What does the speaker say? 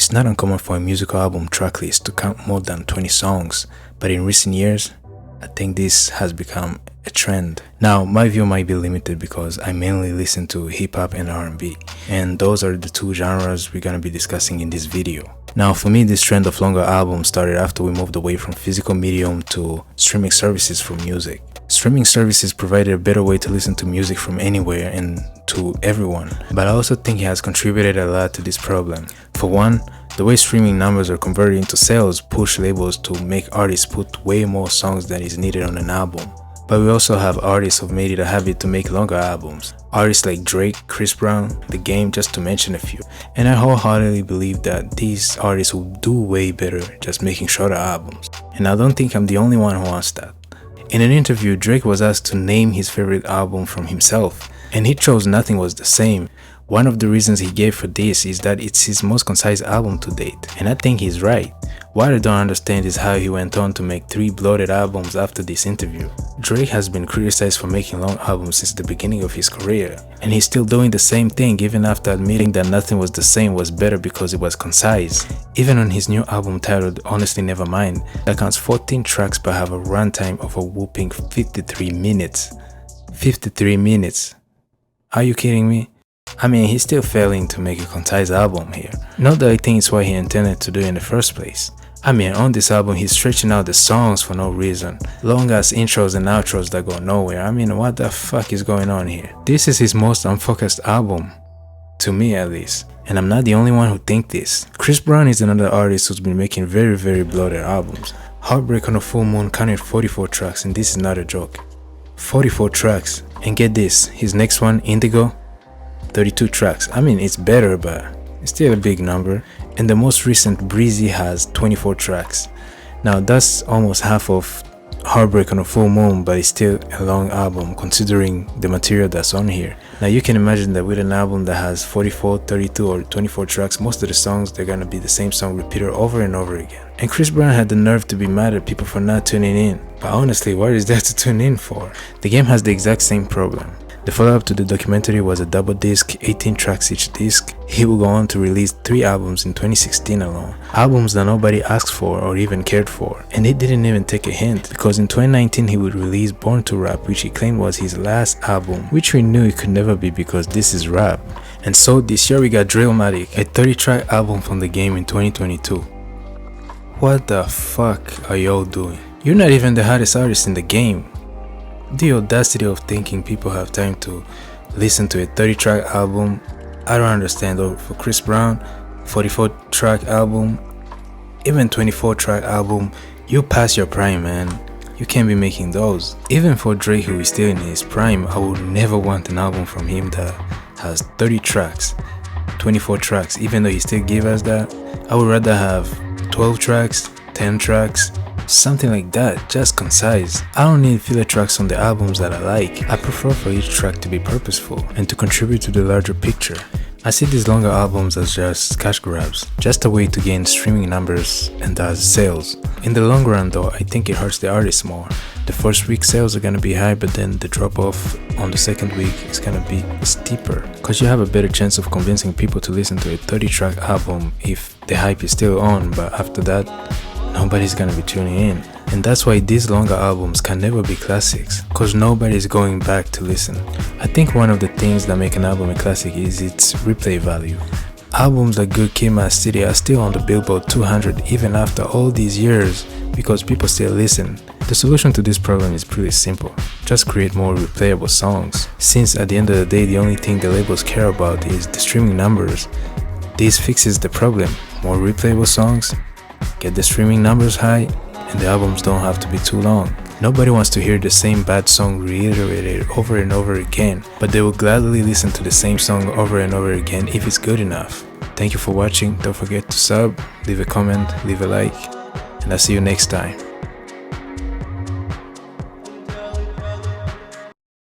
It's not uncommon for a musical album tracklist to count more than 20 songs, but in recent years, I think this has become a trend. Now, my view might be limited because I mainly listen to hip-hop and R&B, and those are the two genres we're gonna be discussing in this video. Now, for me, this trend of longer albums started after we moved away from physical medium to streaming services for music. Streaming services provided a better way to listen to music from anywhere and to everyone, but I also think it has contributed a lot to this problem. For one, the way streaming numbers are converted into sales push labels to make artists put way more songs than is needed on an album. But we also have artists who've made it a habit to make longer albums. Artists like Drake, Chris Brown, The Game, just to mention a few. And I wholeheartedly believe that these artists will do way better just making shorter albums. And I don't think I'm the only one who wants that. In an interview, Drake was asked to name his favorite album from himself, and he chose Nothing Was the Same. One of the reasons he gave for this is that it's his most concise album to date, and I think he's right. What I don't understand is how he went on to make 3 bloated albums after this interview. Drake has been criticized for making long albums since the beginning of his career, and he's still doing the same thing even after admitting that Nothing Was the Same was better because it was concise. Even on his new album titled Honestly Nevermind, that counts 14 tracks but have a runtime of a whooping 53 minutes. 53 minutes. Are you kidding me? I mean, he's still failing to make a concise album here. Not that I think it's what he intended to do in the first place. I mean, on this album, he's stretching out the songs for no reason. Long ass intros and outros that go nowhere. I mean, what the fuck is going on here? This is his most unfocused album. To me, at least. And I'm not the only one who thinks this. Chris Brown is another artist who's been making very bloated albums. Heartbreak on a Full Moon counted 44 tracks, and this is not a joke. 44 tracks. And get this, his next one, Indigo, 32 tracks. I mean, it's better, but it's still a big number. And the most recent, Breezy, has 24 tracks. Now that's almost half of Heartbreak on a Full Moon, but it's still a long album considering the material that's on here. Now you can imagine that with an album that has 44, 32 or 24 tracks, most of the songs, they're gonna be the same song repeated over and over again. And Chris Brown had the nerve to be mad at people for not tuning in. But honestly, what is there to tune in for? The Game has the exact same problem. The follow-up to the documentary was a double disc, 18 tracks each disc. He will go on to release 3 albums in 2016 alone. Albums that nobody asked for or even cared for. And he didn't even take a hint, because in 2019 he would release Born to Rap, which he claimed was his last album, which we knew it could never be because this is rap. And so this year we got Drillmatic, a 30-track album from The Game in 2022. What the fuck are y'all doing? You're not even the hottest artist in the game. The audacity of thinking people have time to listen to a 30-track album, I don't understand. Or for Chris Brown, 44-track album, even 24-track album, you pass your prime, man. You can't be making those. Even for Drake, who is still in his prime, I would never want an album from him that has 30 tracks, 24 tracks. Even though he still gave us that, I would rather have 12 tracks, 10 tracks, something like that, just concise. I don't need filler tracks on the albums that I like. I prefer for each track to be purposeful and to contribute to the larger picture. I see these longer albums as just cash grabs, just a way to gain streaming numbers and thus sales. In the long run though, I think it hurts the artists more. The first week sales are gonna be high, but then the drop off on the second week is gonna be steeper, cause you have a better chance of convincing people to listen to a 30-track album if the hype is still on, but after that, nobody's gonna be tuning in. And that's why these longer albums can never be classics, cause nobody's going back to listen. I think one of the things that make an album a classic is its replay value. Albums like Good Kid, Mad City are still on the Billboard 200 even after all these years because people still listen. The solution to this problem is pretty simple. Just create more replayable songs. Since at the end of the day, the only thing the labels care about is the streaming numbers. This fixes the problem. More replayable songs, get the streaming numbers high, and the albums don't have to be too long. Nobody wants to hear the same bad song reiterated over and over again, but they will gladly listen to the same song over and over again if it's good enough. Thank you for watching. Don't forget to sub, leave a comment, leave a like, and I'll see you next time.